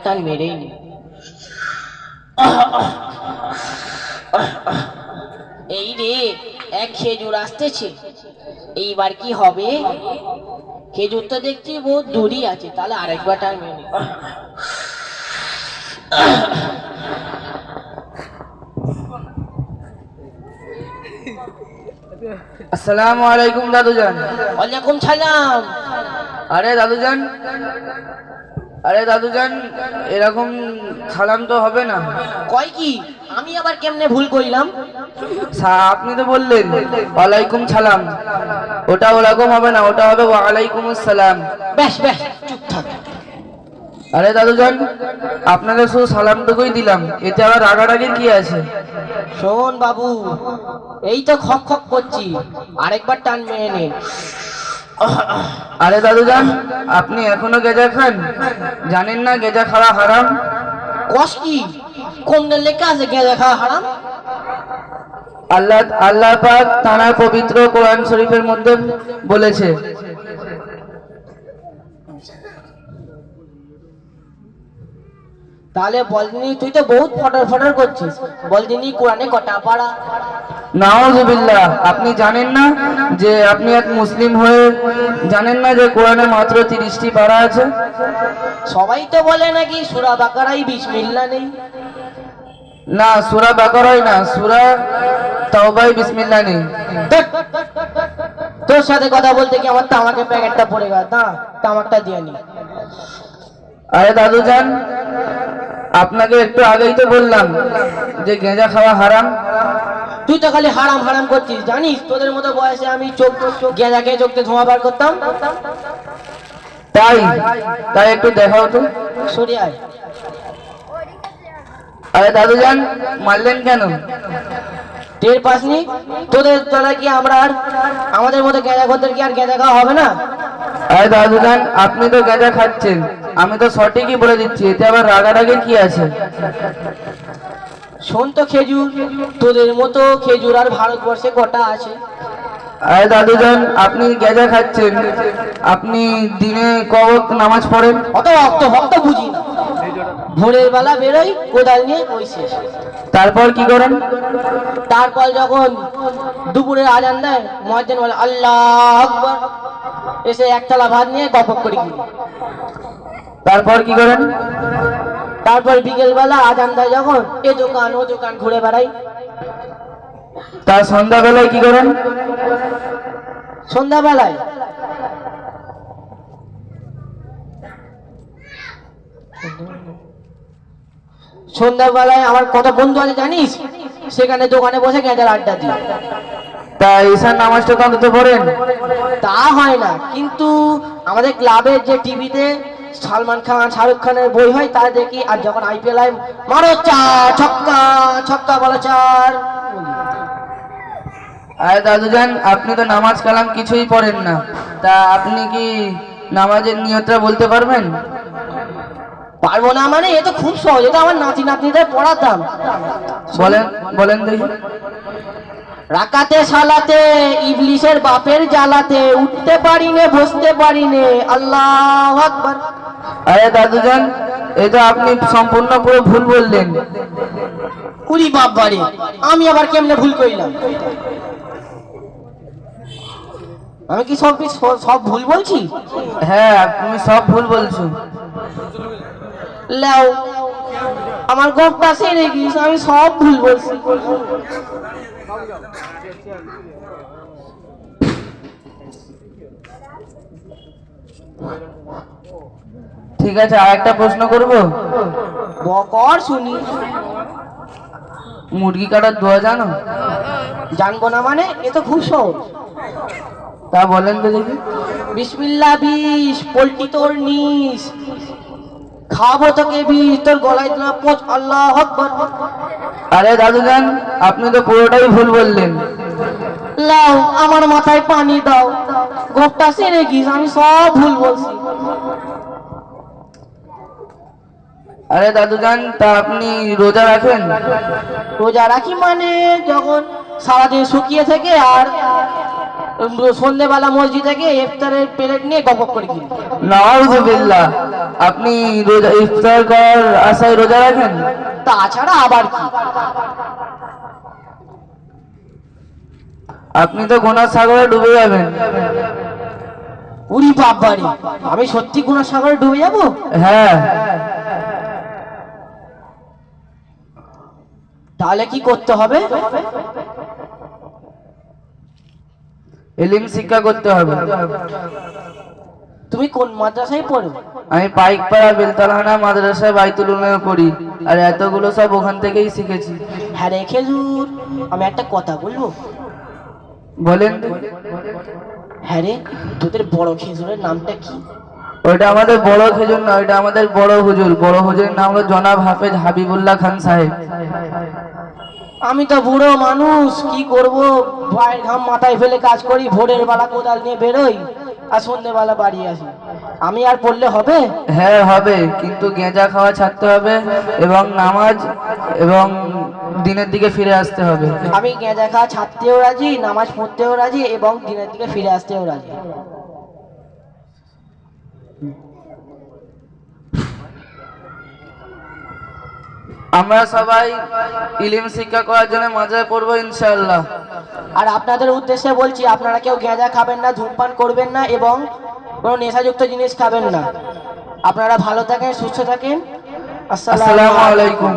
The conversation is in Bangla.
টান মেরেই নি। এই রে, এক খেজুর আসতেছে, এইবার কি হবে? খেজুর তো দেখছি বহুত দূরই আছে, তাহলে আরেকবার টান মেরে নি। আসসালামু আলাইকুম দাদুজান। ওয়ালাইকুম সালাম। আরে দাদুজান, আরে দাদুজান, এরকম সালাম তো হবে না। কয় কি? আমি আবার কেমনে ভুল কইলাম? আপনি তো বললেন ওয়ালাইকুম সালাম, ওটা ওরকম হবে না, ওটা হবে ওয়ালাইকুম আসসালাম। বেশ বেশ, চুপ থাক। আরে দাদুজান, আপনাদের শুধু সালামটুকুই দিলাম, এতে আবার রাগারাগির কি আছে? শোন বাবু, এই তো খক খক করছি, আরেকবার টান মেরে নে। আরে দাদুজান, আপনি এখনো গেজা খান? জানেন না গেজা খাওয়া হারাম? কস কি? কোন লেখা আছে গেঁজা খাওয়া হারাম? আল্লাহ আল্লাহ পাক তার পবিত্র কোরআন শরীফের মধ্যে বলেছে। তাহলে বলদিনি, তুই তো বহুত ফটার ফটার করছিস, বলদিনি কোরআনে কটা পারা? নাউজুবিল্লাহ, আপনি জানেন না যে আপনি এক মুসলিম হয়ে জানেন না যে কোরআনে মাত্র 30টি পারা আছে? সবাই তো বলে নাকি সূরা বাকারায় বিসমিল্লাহ নেই। না, সূরা বাকারায় না, সূরা তাওবায় বিসমিল্লাহ নেই। ধ্যাৎ, তোর সাথে কথা বলতে কি আমার তামাকের প্যাকেটটা পড়ে গেল, না তামাকটা দিয়ে নি। আরে দাদুজান, আপনাকে একটু আগেই তো বললাম যে গেঁজা খাওয়া হারাম। তুই তো খালি হারাম হারাম করছিস, জানিস তোদের মতো বয়সে আমি চোখ গেঁজা খেয়ে চোখতে ধোঁয়া বার করতাম। তাই তাই একটু দেখাও তো। সরে আয়। আরে দাদুজান, মারলেন কেন? টের পাসনি? তোদের দ্বারা কি আমরা আর আমাদের মতো গেঁজা করতে কি আর গেঁজা খাওয়া হবে না? আরে দাদুজান, আপনি তো গেঁজা খাচ্ছেন, আমি তো সঠিকই বলে দিচ্ছি, এতে আবার রাগারাগির কি আছে? শোন তো খেজুর, তোদের মতো খেজুর আর ভারতবর্ষে কটা আছে? আরে দাদুজান, আপনি গেঁজা খাচ্ছেন, আপনি দিনে কত নামাজ পড়েন? অত ভক্ত ভক্ত বুঝি না। ভোরের বেলা বেরোই কোদাল নিয়ে, ওই শেষ। তারপর কি করেন? তারপর যখন দুপুরের আজান দেয়, মুয়াজ্জিন বলে আল্লাহ আকবার, এসে এক থালা ভাত নিয়ে গপক করে গিয়ে। তারপর কি করেন? তারপর বিকেল বেলা আজান দেয় যখন, এ দোকান ও দোকান ঘুরে বেড়াই। তার সন্ধ্যাবেলায় কি করেন? সন্ধ্যাবেলায় সন্ধ্যাবেলায় আমার কত বন্ধু আছে জানিস, সেখানে দোকানে বসে গেঁজার আড্ডা দিই। তা ঈশান নামাজটা তো অন্তত পড়েন? তা হয় না, কিন্তু আমাদের ক্লাবের যে টিভিতে সালমান খান শাহরুখ খানের বই হয় তা দেখি, আর যখন আইপিএল হয় মারো চার ছক্কা, ছক্কা বলো চার। আরে দাদুজান, আপনি তো নামাজ কালাম কিছুই পড়েন না, তা আপনি কি নামাজের নিয়তটা বলতে পারবেন? পারবো না মানে? এ তো খুব সহজ, এটা আমার নাতি নাতনিদের পড়াতাম। বলেন বলেন দেখি। রাকাতে সালাতে ইবলিসের বাপের জ্বালাতে, উঠতে পারি নে বসতে পারি নে, আল্লাহু আকবার। আরে দাদুজান, এটা আপনি সম্পূর্ণ পুরো ভুল বললেন। উরি বাপ বাড়ি, আমি আবার কেমনে ভুল কইলাম? আমি কি সব ভুল বলছি? হ্যাঁ, তুমি সব ভুল বলছো। লাও, আমার গোপটা সেরে গিয়েছে, আমি সব ভুল বলছি। ঠিক আছে, আর একটা প্রশ্ন করব। বকর শুনি। মুরগি কাটার দোয়া জানো? জানবো না মানে? এ তো খুব সহজ। তা বলেন তো দেখি। বিসমিল্লাহ বিষ, পোল্ট্রি তোর নিস, খাবো তোকে বিষ, তোর গলায় তোলা পোচ, আল্লাহু আকবার। আরে দাদুজান, আপনি তো পুরোটাই ভুল বললেন। লাও, আমার মাথায় পানি দাও, গোপটা সেরে গিয়েছে, আমি সব ভুল বলছি। আরে দাদুজান, তা আপনি রোজা রাখেন? রোজা রাখি মানে যখন সারাদিন শুকিয়ে থাকে আর সন্ধ্যেবেলা মসজিদে গিয়ে ইফতারের প্লেট নিয়ে গপ করে কিনি। নাউজুবিল্লাহ, আপনি রোজা ইফতার করার আশায় রোজা রাখেন? তাছাড়া আবার কি? আপনি তো গুনার সাগরে ডুবে যাবেন। উরি বাবারি, আমি সত্যি গুনার সাগরে ডুবে যাবো? হ্যাঁ, তাহলে কি করতে হবে? ইলম শিক্ষা করতে হবে। তুমি কোন মাদ্রাসায় পড়ো? আমি পাইকপাড়া বেলতলানা মাদ্রাসায় বাইতুল উলুমে পড়ি, আর এতগুলো সব ওখান থেকেই শিখেছি। হ্যাঁ রে খেজুর, আমি একটা কথা বলবো? বলেন। হ্যাঁ রে, তোদের বড় খেজুরের নামটা কি? ওইটা আমাদের বড় খেজুর না, ওইটা আমাদের বড় হুজুর। বড় হুজুরের নাম হলো জনাব হাফেজ হাবিবুল্লাহ খান সাহেব। আমি তো বুড়ো মানুষ, কি করব? ভয়ের ঘাম মাথায় ফেলে কাজ করি, ভোরের বেলা কোদাল নিয়ে বেরোই, আর সন্ধ্যেবেলা বাড়ি আসি। আমি আর পড়লে হবে? হ্যাঁ হবে, কিন্তু গেঁজা খাওয়া ছাড়তে হবে এবং নামাজ এবং দিনের দিকে ফিরে আসতে হবে। আমি গেঁজা খাওয়া ছাড়তেও রাজি, নামাজ পড়তেও রাজি, এবং দিনের দিকে ফিরে আসতেও রাজি। আমরা সবাই ইলম শিক্ষা করার জন্য মাদ্রাসায় পড়বো ইনশাআল্লাহ। আর আপনাদের উদ্দেশ্যে বলছি, আপনারা কেউ গেঁজা খাবেন না, ধূমপান করবেন না, এবং কোনো নেশাযুক্ত জিনিস খাবেন না। আপনারা ভালো থাকেন, সুস্থ থাকেন। আসসালামু আলাইকুম।